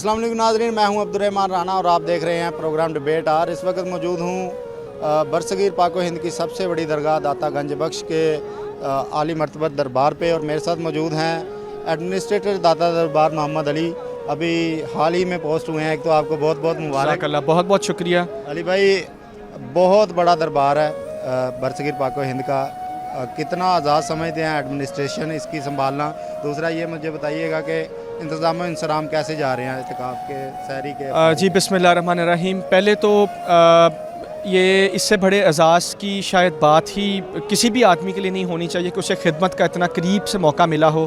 अस्सलाम वालेकुम नाज़रीन, मैं हूं अब्दुर्रहमान राना और आप देख रहे हैं प्रोग्राम डिबेट आर। इस वक्त मौजूद हूं बरसगीर पाक व हिंद की सबसे बड़ी दरगाह दाता गंज बख्श के आली मरतबत दरबार पे और मेरे साथ मौजूद हैं एडमिनिस्ट्रेटर दाता दरबार मोहम्मद अली। अभी हाल ही में पोस्ट हुए हैं। एक तो आपको बहुत बहुत मुबारक। अल्लाह बहुत बहुत शुक्रिया अली भाई, बहुत बड़ा दरबार है बरसगीर पाक व हिंद का। कितना आज़ाद समझते हैं एडमिनिस्ट्रेशन इसकी संभालना? दूसरा ये मुझे बताइएगा कि इंतज़ाम इंसराम कैसे जा रहे हैं इत्तिकाफ़ के, सहरी के? जी बिस्मिल्लाहिर्रहमानिर्रहीम। पहले तो ये इससे बड़े एजाज़ की शायद बात ही किसी भी आदमी के लिए नहीं होनी चाहिए कि उसे खिदमत का इतना करीब से मौका मिला हो।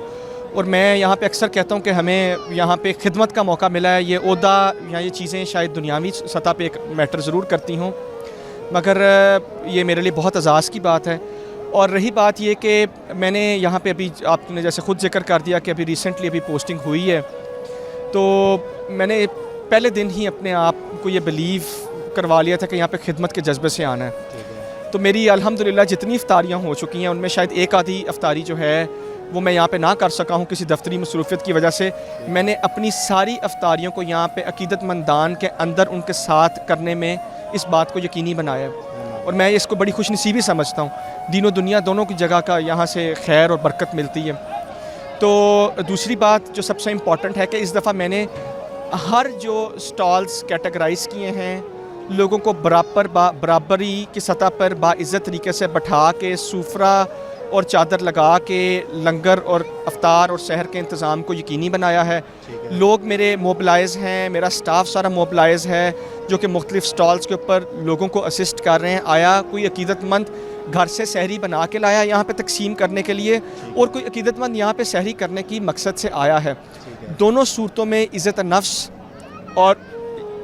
और मैं यहाँ पे अक्सर कहता हूँ कि हमें यहाँ पे खिदमत का मौका मिला है। ये ओहदा या ये चीज़ें शायद दुनियावी सतह पे एक मैटर ज़रूर करती हों, मगर ये मेरे लिए बहुत एजाज़ की बात है। और रही बात ये कि मैंने यहाँ पे अभी आपने जैसे ख़ुद जिक्र कर दिया कि अभी रिसेंटली अभी पोस्टिंग हुई है, तो मैंने पहले दिन ही अपने आप को ये बिलीव करवा लिया था कि यहाँ पे खिदमत के जज्बे से आना है। तो मेरी अल्हम्दुलिल्लाह जितनी इफ्तारियाँ हो चुकी हैं उनमें शायद एक आधी इफ्तारी जो है वो मैं यहाँ पे ना कर सका हूँ किसी दफ्तरी मसरूफियत की वजह से। मैंने अपनी सारी इफ्तारियों को यहाँ पे अकीदतमंदान के अंदर उनके साथ करने में इस बात को यकीनी बनाया और मैं इसको बड़ी खुशनसीबी समझता हूँ। दीन और दुनिया दोनों की जगह का यहाँ से खैर और बरकत मिलती है। तो दूसरी बात जो सबसे इम्पॉर्टेंट है कि इस दफ़ा मैंने हर जो स्टॉल्स कैटेगराइज़ किए हैं, लोगों को बराबरी की सतह पर बाइज़्ज़त तरीके से बैठा के सूफरा और चादर लगा के लंगर और अफ्तार और सहर के इंतज़ाम को यकीनी बनाया है। लोग मेरे मोबिलाइज़ हैं, मेरा स्टाफ सारा मोबिलाइज़ है जो कि मुख्तलिफ़ स्टॉल्स के ऊपर लोगों को असिस्ट कर रहे हैं। आया कोई अकीदतमंद घर से सहरी बना के लाया यहाँ पे तकसीम करने के लिए, और कोई अकीदतमंद यहाँ पे सहरी करने की मकसद से आया है। दोनों सूरतों में इज़्ज़त नफ्स और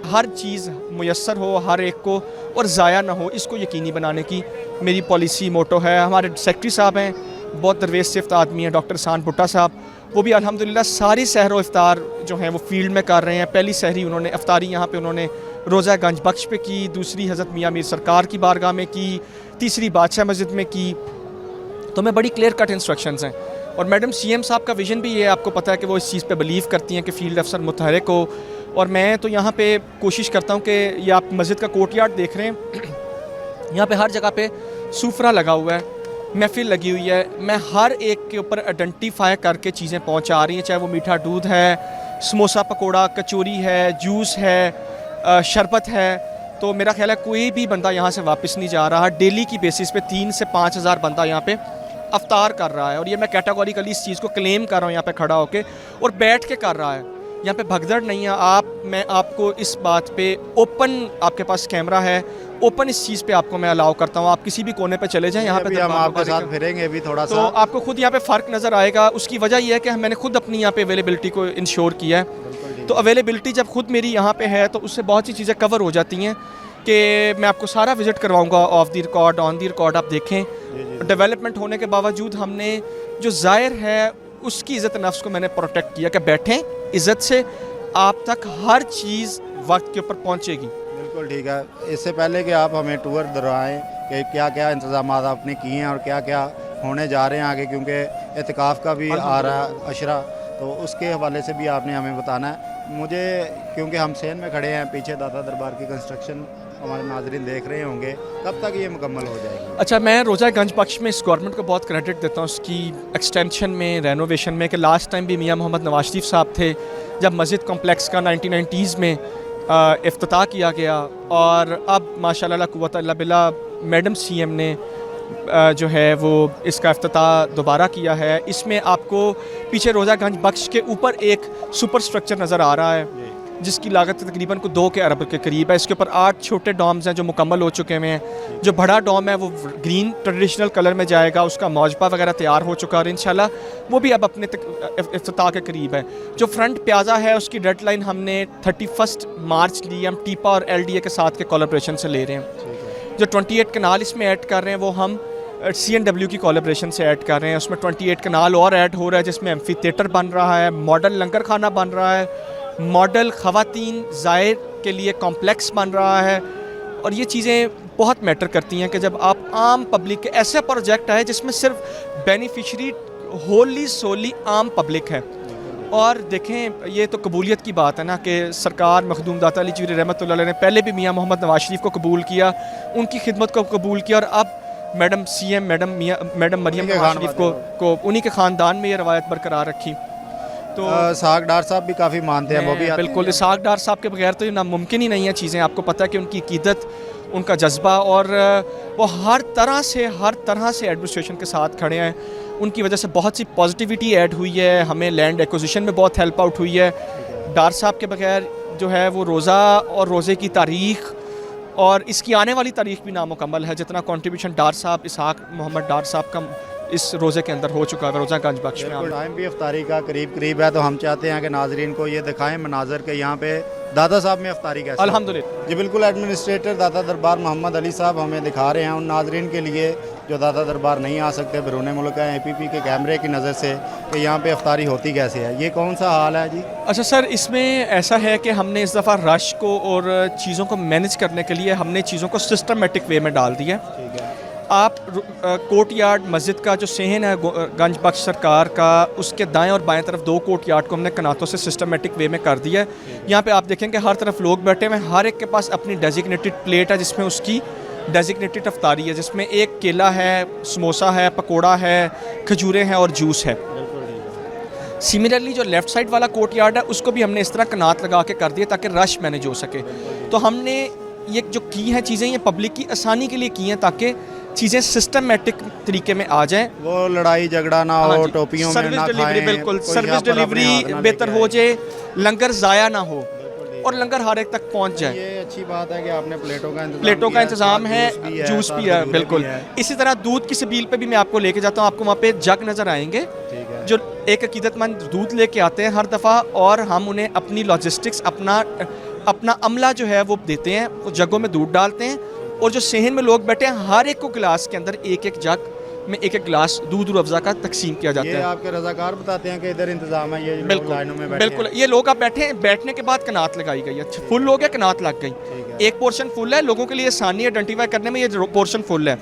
हर चीज़ मुयस्सर हो हर एक को और ज़ाया ना हो, इसको यकीनी बनाने की मेरी पॉलिसी मोटो है। हमारे सेक्रेटरी साहब हैं, बहुत दरवेश सिफ्त आदमी हैं, डॉक्टर सान भुट्टा साहब, वो भी अल्हम्दुलिल्लाह सारी सहर व इफ्तार जो हैं वो फील्ड में कर रहे हैं। पहली सहरी उन्होंने इफ्तारी यहाँ पे उन्होंने रोज़ा गंज बख्श पे की, दूसरी हज़रत मियाँ मीर सरकार की बारगाह में की, तीसरी बादशाह मस्जिद में की। तो मैं बड़ी क्लियर कट इंस्ट्रक्शंस हैं। और मैडम CM साहब का विज़न भी ये है, आपको पता है कि वो इस चीज़ पे बिलीव करती हैं कि फ़ील्ड अफसर मुतहरिक हो। और मैं तो यहाँ पे कोशिश करता हूँ कि ये आप मस्जिद का कोर्टयार्ड देख रहे हैं, यहाँ पे हर जगह पे सूफरा लगा हुआ है, महफिल लगी हुई है। मैं हर एक के ऊपर आइडेंटिफाई करके चीज़ें पहुँचा रही हैं, चाहे वो मीठा दूध है, समोसा पकोड़ा, कचौरी है, जूस है, शरबत है। तो मेरा ख्याल है कोई भी बंदा यहाँ से वापस नहीं जा रहा। डेली की बेसिस पे 3 से 5 हज़ार बंदा यहाँ पे अफ्तार कर रहा है। और ये मैं कैटेगोरिकली इस चीज़ को क्लेम कर रहा हूँ यहाँ पे खड़ा होके, और बैठ के कर रहा है। यहाँ पे भगदड़ नहीं है। मैं आपको इस बात पे ओपन, आपके पास कैमरा है, ओपन इस चीज़ पे आपको मैं अलाउ करता हूँ। आप किसी भी कोने पे चले जाएं, यहाँ पे हम आपके साथ फिरेंगे भी थोड़ा सा, तो आपको खुद यहाँ पे फ़र्क नज़र आएगा। उसकी वजह यह है कि मैंने खुद अपनी यहाँ पे अवेलेबिलिटी को इंश्योर किया है। तो अवेलेबिलिटी जब खुद मेरी यहाँ पे है तो उससे बहुत सी चीज़ें कवर हो जाती हैं कि मैं आपको सारा विज़िट करवाऊँगा off the record, on the record. आप देखें डेवलपमेंट होने के बावजूद हमने जो ज़ाहिर है उसकी इज़्ज़त नफ्स को मैंने प्रोटेक्ट किया कि बैठें इज़्ज़त से, आप तक हर चीज़ वक्त के ऊपर पहुँचेगी। बिल्कुल ठीक है। इससे पहले कि आप हमें टूर दोहराएं कि क्या क्या इंतज़ाम आपने किए हैं और क्या क्या होने जा रहे हैं आगे, क्योंकि इत्तिकाफ़ का भी आ रहा है अशरा, तो उसके हवाले से भी आपने हमें बताना है मुझे, क्योंकि हम सेन में खड़े हैं, पीछे दाता दरबार की कंस्ट्रक्शन हमारे नाज़रीन देख रहे होंगे, कब तक ये मुकम्मल हो जाएगी? अच्छा, मैं रोज़ा गंज बख्श में इस गवर्नमेंट को बहुत क्रेडिट देता हूँ उसकी एक्सटेंशन में, रेनोवेशन में। कि लास्ट टाइम भी मियाँ मोहम्मद नवाज शरीफ साहब थे जब मस्जिद कॉम्प्लेक्स का 1990s में इफ्तिताह किया गया, और अब माशाल्लाह ला कुव्वत इल्ला बिल्लाह मैडम CM ने जो है वो इसका इफ्तिताह दोबारा किया है। इसमें आपको पीछे रोज़ा गंज बख्श के ऊपर एक सुपर स्ट्रक्चर नज़र आ रहा है जिसकी लागत तकरीबन को 2 अरब के करीब है। इसके ऊपर 8 छोटे डॉम्स हैं जो मुकम्मल हो चुके हुए हैं। जो बड़ा डॉम है वो ग्रीन ट्रेडिशनल कलर में जाएगा, उसका मौजपा वगैरह तैयार हो चुका है और इंशाल्लाह वो भी अब अपने इफ्तिताह के करीब है। जो फ्रंट प्याजा है उसकी डेडलाइन हमने 31 मार्च ली, हम टीपा और LDA के साथ के कोलैबोरेशन से ले रहे हैं। जो 28 कनाल इसमें ऐड कर रहे हैं वो हम CNW की कोलैबोरेशन से ऐड कर रहे हैं। उसमें 28 कनाल और ऐड हो रहा है जिसमें एम्फी थिएटर बन रहा है, मॉडल लंगर खाना बन रहा है, मॉडल ख़वातीन ज़ायर के लिए कॉम्प्लेक्स बन रहा है। और ये चीज़ें बहुत मैटर करती हैं कि जब आप आम पब्लिक के ऐसे प्रोजेक्ट आए जिसमें सिर्फ बेनिफिशरी होली सोली आम पब्लिक है, और देखें, ये तो कबूलियत की बात है ना कि सरकार मखदूम दाता अली चूरी रहमतुल्लाह अलैह ने पहले भी मियाँ मोहम्मद नवाज शरीफ को कबूल किया, उनकी खिदमत को कबूल किया, और अब madam CM madam Maryam Nawaz Sharif को उन्हीं के ख़ानदान में ये रवायत बरकरार रखी। तो इसहाक डार साहब भी काफ़ी मानते हैं, वो भी आते बिल्कुल हैं। इसहाक डार साहब के बगैर तो ये नामुमकिन ही नहीं है चीज़ें। आपको पता है कि उनकी अकीदत, उनका जज्बा, और वो हर तरह से एडमिनिस्ट्रेशन के साथ खड़े हैं। उनकी वजह से बहुत सी पॉजिटिविटी ऐड हुई है, हमें लैंड एक्विजिशन में बहुत हेल्प आउट हुई है। डार साहब के बगैर जो है वो रोज़ा और रोज़े की तारीख़ और इसकी आने वाली तारीख़ भी नामुकम्मल है, जितना कंट्रीब्यूशन डार साहब, इसहाक मोहम्मद डार साहब का इस रोज़े के अंदर हो चुका है, रोज़ा गंज बख्श में। टाइम भी अफ्तारी का करीब है, तो हम चाहते हैं कि नाजरीन को ये दिखाएं मनाजर के यहाँ पे दादा साहब में अफ्तारी कैसे। अल्हम्दुलिल्लाह जी बिल्कुल, एडमिनिस्ट्रेटर दादा दरबार मोहम्मद अली साहब हमें दिखा रहे हैं उन नाजरीन के लिए जो दादा दरबार नहीं आ सकते, बैरून मुल्क है, APP के कैमरे की नज़र से कि यहाँ पे अफ्तारी होती कैसे है। ये कौन सा हाल है जी? अच्छा सर, इसमें ऐसा है कि हमने इस दफ़ा रश को और चीज़ों को मैनेज करने के लिए हमने चीज़ों को सिस्टमेटिक वे में डाल दिया। ठीक है। आप कोर्ट यार्ड मस्जिद का जो सहन है गंज बख्श सरकार का, उसके दाएं और बाएं तरफ 2 कोर्ट यार्ड को हमने कनातों से सिस्टमेटिक वे में कर दिया है। यहाँ पे आप देखेंगे हर तरफ लोग बैठे हुए हैं, हर एक के पास अपनी डेजिग्नेटेड प्लेट है जिसमें उसकी डेजिग्नेटेड अफ्तारी है, जिसमें एक केला है, समोसा है, पकोड़ा है, खजूरें हैं और जूस है। सिमिलरली जो लेफ़्ट साइड वाला कोर्ट यार्ड है उसको भी हमने इस तरह कनात लगा के कर दिया ताकि रश मैनेज हो सके। तो हमने ये जो की हैं चीज़ें, ये पब्लिक की आसानी के लिए की हैं ताकि चीज़ें सिस्टमेटिक तरीके में आ जाएं, वो लड़ाई झगड़ा ना हो, टोपियों में ना खाएं, बिल्कुल कोई सर्विस यहाँ पर अपने डिलीवरी हाथ ना बेहतर लेके हो आए। जाए, लंगर ज़ाया ना हो और लंगर हर एक तक पहुंच जाए। ये अच्छी बात है कि आपने प्लेटों का इंतज़ाम है, जूस भी है, बिल्कुल। इसी तरह दूध की सबील पे भी मैं आपको लेके जाता हूँ, आपको वहाँ पे जग नज़र आएंगे ठीक है। जो एक अकीदतमंद दूध लेके आते हैं हर दफ़ा, और हम उन्हें अपनी लॉजिस्टिक्स, अपना अमला जो है वो देते हैं, वो जगों में दूध डालते हैं, और जो सहन में लोग बैठे हैं हर एक को गिलास के अंदर एक जग में एक गिलास दूध और अफ़ज़ा का तकसीम किया जाता ये है। आपके रज़ाकार बताते हैं कि इधर इंतजाम है, ये लोग लाइनों में बैठे बिल्कुल, ये लोग अब बैठने के बाद कनात लगाई गई है, फुल हो गया, कनात लग गई, एक पोर्शन फुल है, लोगों के लिए आसानी आइडेंटिफाई करने में, ये पोर्शन फुल है।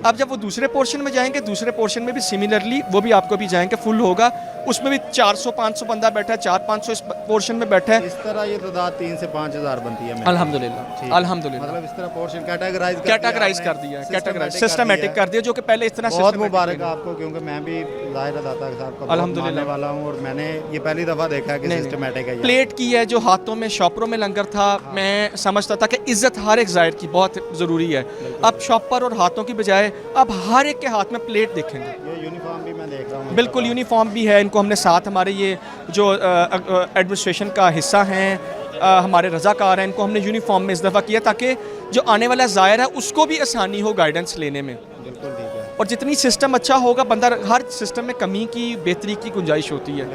अब जब वो दूसरे पोर्शन में जाएंगे, दूसरे पोर्शन में भी सिमिलरली वो भी आपको भी जाएंगे, फुल होगा, उसमें भी 400-500 बंदा बैठा है, 400-500 इस पोर्शन में बैठा है। इस तरह ये तादाद 3 से 5 हज़ार बनती है। अल्हम्दुलिल्लाह अल्हम्दुलिल्लाह, मतलब इस तरह पोर्शन कैटेगराइज कर दिया है, कैटेगराइज सिस्टमेटिक कर दिया, जो कि पहले इस तरह बहुत मुबारक है आपको, क्योंकि मैं भी ज़ाहिर दाता साहब का अल्हम्दुलिल्लाह वाला हूँ और मैंने ये पहली दफ़ा देखा है कि सिस्टमेटिक है। प्लेट की है जो हाथों में शॉपरों में लंगर था, मैं समझता था कि इज्जत हर एक ज़ाहिर की बहुत ज़रूरी है। अब शॉपर और हाथों की बजाय अब हर एक के हाथ में प्लेट देखेंगे। ये यूनिफॉर्म भी मैं देख रहा हूँ, बिल्कुल यूनिफॉर्म भी है, इनको हमने साथ, हमारे ये जो एडमिनिस्ट्रेशन का हिस्सा हैं, हमारे रज़ाकार हैं, इनको हमने यूनिफॉर्म में इस दफ़ा किया ताकि जो आने वाला ज़ाहिर है उसको भी आसानी हो गाइडेंस लेने में। बिल्कुल ठीक है। और जितनी सिस्टम अच्छा होगा, बंदा हर सिस्टम में कमी की, बेहतरी की गुंजाइश होती है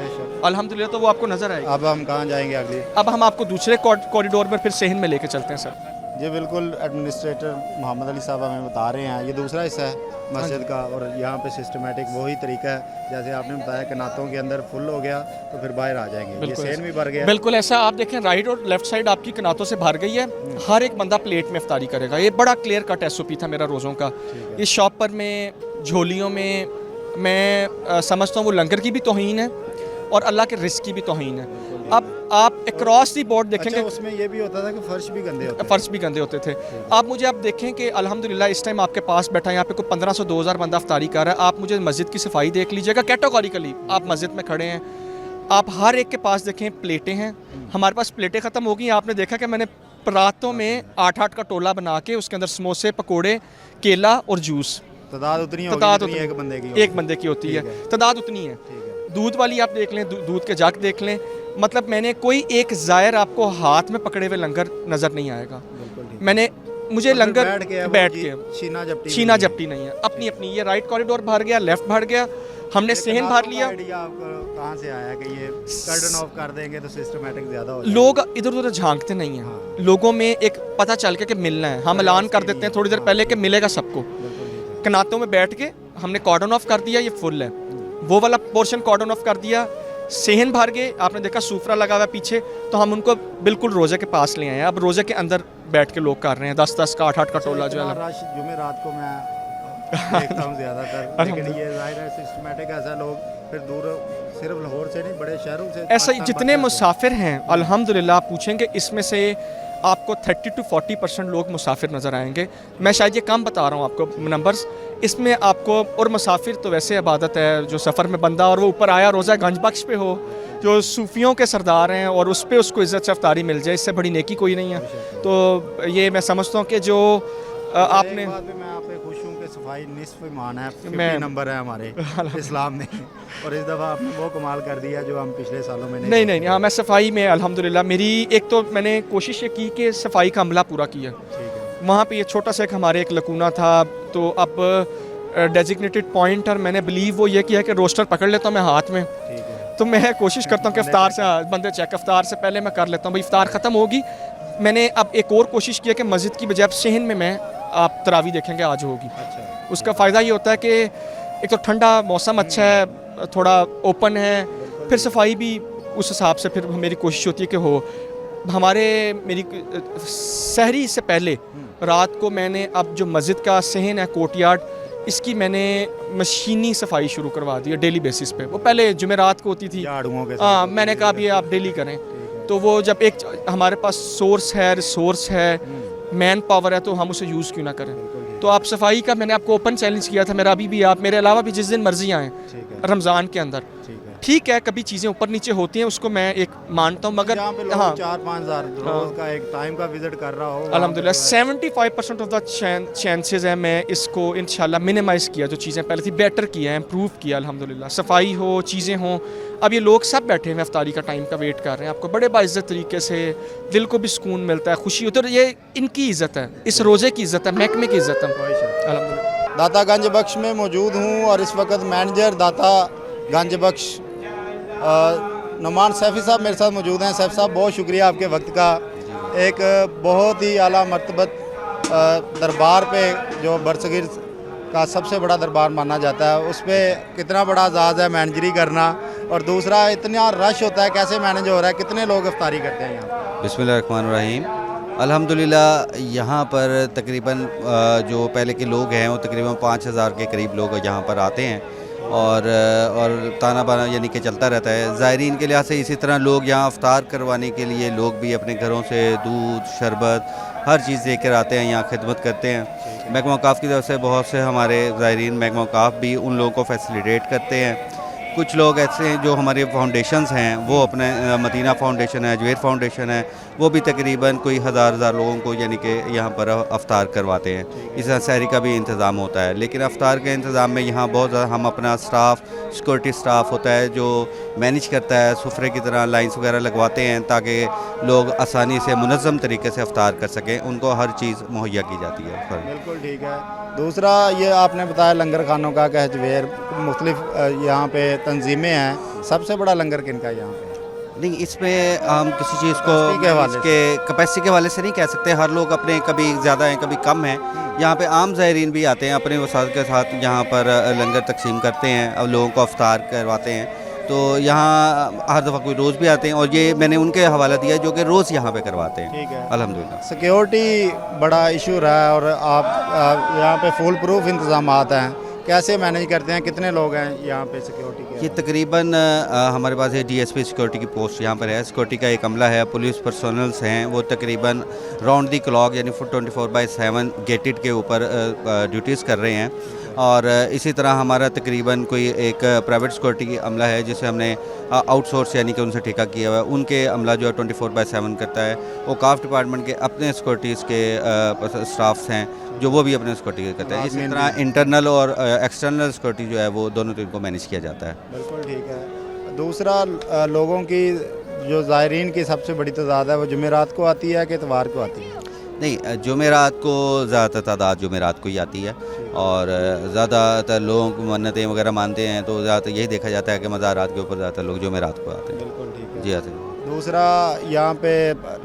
अल्हम्दुलिल्लाह, तो वो आपको नज़र आएगा। अब हम कहाँ जाएंगे अगली? अब हम आपको दूसरे कॉरिडोर में फिर सहन में लेके चलते हैं सर। जी बिल्कुल, एडमिनिस्ट्रेटर मोहम्मद अली साहब हमें बता रहे हैं, ये दूसरा हिस्सा है मस्जिद का, और यहाँ पे सिस्टमेटिक वही तरीका है जैसे आपने बताया कि नातों के अंदर फुल हो गया तो फिर बाहर आ जाएंगे, ये सेन भी भर गया। बिल्कुल ऐसा, आप देखें राइट और लेफ्ट साइड आपकी कनातों से भर गई है, हर एक बंदा प्लेट में इफ्तारी करेगा। ये बड़ा क्लियर कट SOP था मेरा रोज़ों का। इस शॉप पर में झोलियों में मैं समझता हूँ वो लंगर की भी तौहीन है और अल्लाह के रिस्क की भी तौहीन है। अब आप अक्रॉस दी बोर्ड देखेंगे, अच्छा, उसमें ये भी होता था कि फर्श भी गंदे होते थे। फर्श भी गंदे होते थे। आप मुझे आप देखें कि अल्हम्दुलिल्लाह इस टाइम आपके पास बैठा है, यहाँ पे कोई 1500 से 2000 बंदा अफ्तारी कर रहा है। आप मुझे मस्जिद की सफाई देख लीजिएगा, कैटेगोरिकली आप मस्जिद में खड़े हैं, आप हर एक के पास देखें प्लेटें हैं। हमारे पास प्लेटें ख़त्म हो गई, आपने देखा कि मैंने परातों में 8-8 का टोला बना के उसके अंदर समोसे, पकोड़े, केला और जूस, तादाद उतनी एक बंदे की होती है, तादाद उतनी है। दूध वाली आप देख लें, दूध के जग देख लें, मतलब मैंने कोई एक ज़ायर आपको हाथ में पकड़े हुए लंगर नज़र नहीं आएगा। मुझे लंगर बैठ के छीना झपटी नहीं है, अपनी अपनी। ये राइट कॉरिडोर भर गया, लेफ्ट भर गया, हमने सहन भर लिया। कहाँ से आया कि ये कर्टन ऑफ कर देंगे तो सिस्टमैटिक ज़्यादा हो जाएगा? लोग इधर उधर झांकते नहीं हैं। हाँ। लोगों में एक पता चल के कि मिलना है, हम ऐलान कर देते हैं थोड़ी देर पहले कि मिलेगा सबको। कनातों में बैठ के हमने कॉर्डन ऑफ कर दिया, ये फुल है, वो वाला पोर्शन कॉर्डन ऑफ कर दिया, सहन भर गए। आपने देखा सूफरा लगा हुआ पीछे, तो हम उनको बिल्कुल रोज़े के पास ले आए हैं। अब रोज़े के अंदर बैठ के लोग कर रहे हैं, 10-10 का 8-8 का टोला जो है। जुमे रात को मैं देखता हूँ ज़्यादातर, लेकिन ये ज़ाहिर है सिस्टमेटिक ऐसा लोग फिर दूर सिर्फ लाहौर से नहीं बड़े शहरों से ऐसा ही जितने मुसाफिर हैं अल्हम्दुलिल्लाह आप पूछेंगे इसमें से आपको 30 to 40% लोग मुसाफिर नज़र आएंगे। मैं शायद ये कम बता रहा हूँ आपको नंबर्स, इसमें आपको, और मुसाफिर तो वैसे इबादत है जो सफ़र में बंदा और वो ऊपर आया रोज़ा गंज बख्श पे हो जो सूफियों के सरदार हैं और उस पर उसको इज़्ज़त से अफ्तारी मिल जाए, इससे बड़ी नेकी कोई नहीं है। तो ये मैं समझता हूँ कि जो आपने, एक बात पे मैं आप पे खुश हूँ कि सफाई निस्फ ईमान है, 50 मैं- नंबर है हमारे इस्लाम में, और इस दफ़ा आपने वो कमाल कर दिया जो हम पिछले सालों में नहीं नहीं हाँ मैं सफाई में अल्हम्दुलिल्लाह मेरी एक तो मैंने कोशिश ये की कि सफाई का अमला पूरा किया। ठीक है, वहाँ पे ये छोटा सा एक हमारे एक लकूना था, तो अब डेजिग्नेटेड पॉइंट और मैंने बिलीव वो ये किया कि रोस्टर पकड़ लेता हूँ मैं हाथ में, ठीक है, तो मैं कोशिश करता हूँ कि इफ्तार से बंदे चेक इफ्तार से पहले मैं कर लेता हूँ, भाई इफ्तार ख़त्म होगी। मैंने अब एक और कोशिश किया कि मस्जिद की बजाय शहन में मैं आप तरावी देखेंगे आज होगी। अच्छा, उसका फ़ायदा ये होता है कि एक तो ठंडा मौसम अच्छा है, थोड़ा ओपन है, फिर सफाई भी उस हिसाब से फिर मेरी कोशिश होती है कि हो। हमारे मेरी सहरी से पहले रात को मैंने अब जो मस्जिद का सहन है कोर्टयार्ड, इसकी मैंने मशीनी सफाई शुरू करवा दी है डेली बेसिस पे। वो पहले जुमेरात को होती थी, झाड़ुओं के हाँ साथ मैंने कहा अब ये आप डेली करें। ठीक है, तो वो जब एक हमारे पास सोर्स है, रिसोर्स है, मैन पावर है, तो हम उसे यूज़ क्यों ना करें। तो आप सफाई का मैंने आपको ओपन चैलेंज किया था, मेरा अभी भी आप मेरे अलावा भी जिस दिन मर्जी आएँ ठीक है, रमज़ान के अंदर, ठीक है। ठीक है कभी चीज़ें ऊपर नीचे होती हैं, उसको मैं एक मानता हूँ, मगर जहाँ पे लोग हाँ 4-5 हज़ार रोज का एक टाइम का विजिट कर रहा हो, अल्हम्दुलिल्लाह 75% ऑफ द चांसेस है मैं इसको इंशाल्लाह मिनिमाइज़ किया, जो चीज़ें पहले थी बेटर किया है, इम्प्रूव किया अल्हम्दुलिल्लाह। सफाई हो, चीज़ें हों, अब ये लोग सब बैठे हैं इफ्तारी का टाइम का वेट कर रहे हैं, आपको बड़े बाइज़्ज़त तरीके से, दिल को भी सुकून मिलता है, खुशी होती है, और ये इनकी इज़्ज़त है, इस रोज़े की इज़्ज़त है, महकमे की इज़्ज़त है अल्हम्दुलिल्लाह। दाता गंज बख्श में मौजूद हूँ और इस वक्त मैनेजर दाता गंज बख्श नुमान सैफ़ी साहब मेरे साथ मौजूद हैं। सैफ़ी साहब बहुत शुक्रिया आपके वक्त का। एक बहुत ही आला मर्तबत दरबार पे जो बरसगीर का सबसे बड़ा दरबार माना जाता है, उस पर कितना बड़ा एजाज़ है मैनेजरी करना, और दूसरा इतना रश होता है, कैसे मैनेज हो रहा है, कितने लोग इफ्तारी करते हैं यहाँ? बिस्मिल्लाहिर्रहमानिर्रहीम। अल्हम्दुलिल्लाह यहाँ पर तकरीबन जो पहले के लोग हैं वो तकरीबन 5000 के करीब लोग यहाँ पर आते हैं, और ताना बाना यानी कि चलता रहता है। ज़ायरीन के लिहाज से इसी तरह लोग यहाँ अफ्तार करवाने के लिए लोग भी अपने घरों से दूध, शरबत, हर चीज़ लेकर आते हैं, यहाँ खिदमत करते हैं। महकमा औक़ाफ़ की तरफ से बहुत से हमारे ज़ायरीन महकमा औक़ाफ़ भी उन लोगों को फैसिलिटेट करते हैं। कुछ लोग ऐसे हैं जो हमारे फाउंडेशंस हैं, वो अपने मदीना फाउंडेशन है, अजमेर फाउंडेशन है, वो भी तकरीबन कोई हज़ार लोगों को यानी कि यहाँ पर अफ्तार करवाते हैं। इस तरह सहरी का भी इंतज़ाम होता है, लेकिन अफ्तार के इंतज़ाम में यहाँ बहुत ज़्यादा हम अपना स्टाफ, सिक्योरिटी स्टाफ होता है जो मैनेज करता है, सुफरे की तरह लाइन्स वगैरह लगवाते हैं ताकि लोग आसानी से मुनज़्ज़म तरीके से अफ्तार कर सकें, उनको हर चीज़ मुहैया की जाती है। बिल्कुल ठीक है। दूसरा ये आपने बताया लंगर खानों का कि अजमेर मुख्तलिफ यहाँ पे तंजीमें हैं, सबसे बड़ा लंगर किन का यहाँ पे? नहीं, इसमें हम किसी चीज़ को कैपेसिटी के हवाले से। इसके कैपेसिटी के हवाले से नहीं कह सकते। हर लोग अपने कभी ज़्यादा हैं कभी कम हैं। यहाँ पे आम ज़ायरीन भी आते हैं, अपने वसात के साथ यहाँ पर लंगर तकसीम करते हैं और लोगों को अफ्तार करवाते हैं। तो यहाँ हर दफ़ा कोई रोज़ भी आते हैं, और ये मैंने उनके हवाला दिया जो कि रोज़ यहाँ पे करवाते हैं। ठीक है। अल्हम्दुलिल्लाह। सिक्योरिटी बड़ा इशू रहा है, और आप यहाँ पे फुल प्रूफ इंतज़ामात हैं, कैसे मैनेज करते हैं? कितने लोग हैं यहाँ पे सिक्योरिटी के? ये तकरीबन हमारे पास है DSP सिक्योरिटी की पोस्ट यहाँ पर है। सिक्योरिटी का एक अमला है, पुलिस पर्सनल्स हैं, वो तकरीबन राउंड दी क्लॉक यानी 24/7 गेटेड के ऊपर ड्यूटीज़ कर रहे हैं। और इसी तरह हमारा तकरीबन कोई एक प्राइवेट सिक्योरिटी की अमला है जिसे हमने आउटसोर्स यानी कि उनसे ठेका किया हुआ है। उनके अमला जो है 24/7 करता है। औक़ाफ़ डिपार्टमेंट के अपने सिक्योरिटीज़ के स्टाफ्स हैं जो वो भी अपने सिक्योरिटी करते हैं। इसी तरह इंटरनल और एक्सटर्नल सिक्योरिटी जो है वो दोनों को मैनेज किया जाता है। बिल्कुल ठीक है। दूसरा लोगों की जो ज़ायरीन की सबसे बड़ी तादाद है वो जुमेरात को आती है कि इतवार को आती है? नहीं, जुमेरात को ज़्यादातर तादाद जुमेरात को ही आती है, और ज़्यादातर लोग मन्नतें वगैरह मानते हैं, तो ज़्यादातर यही देखा जाता है कि मज़ारात के ऊपर ज़्यादातर लोग जुमेरात को आते हैं। बिल्कुल ठीक है। जी हाँ। दूसरा यहाँ पे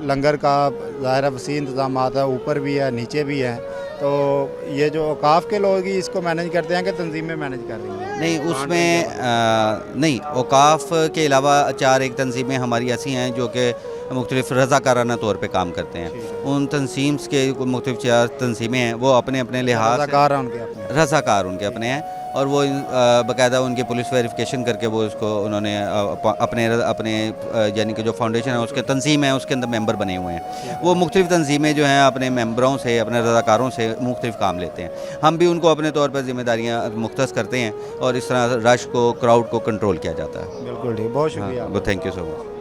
लंगर का ज़ाहिर वसी इंतज़ाम है, ऊपर भी है नीचे भी है, तो ये जो औक़ाफ़ के लोग ही इसको मैनेज करते हैं कि तंजीमें मैनेज कर रही हैं? नहीं उसमें नहीं, औकाफ के अलावा 4 एक तंजीमें हमारी ऐसी हैं जो कि मुख्तलिफ रज़ाकाराना तौर पे काम करते हैं। उन तंजीम्स के मुख्तलिफ 4 तंजीमें हैं, वो अपने अपने लिहाज से रज़ाकार हैं उनके अपने। रज़ाकार उनके अपने हैं, और वो बाकायदा उनकी पुलिस वेरिफिकेशन करके वो उसको उन्होंने अपने अपने यानी कि जो फाउंडेशन है उसके तंजीम है उसके अंदर मेंबर बने हुए हैं। वो मुख्तलिफ तंजीमें जो हैं अपने मेंबरों से, अपने रज़ाकारों से मुख्तलिफ काम लेते हैं। हम भी उनको अपने तौर पर ज़िम्मेदारियाँ मुख्तस करते हैं और इस तरह रश को, क्राउड को कंट्रोल किया जाता है। बिल्कुल ठीक, बहुत शुक्रिया। हाँ, थैंक यू सो मच।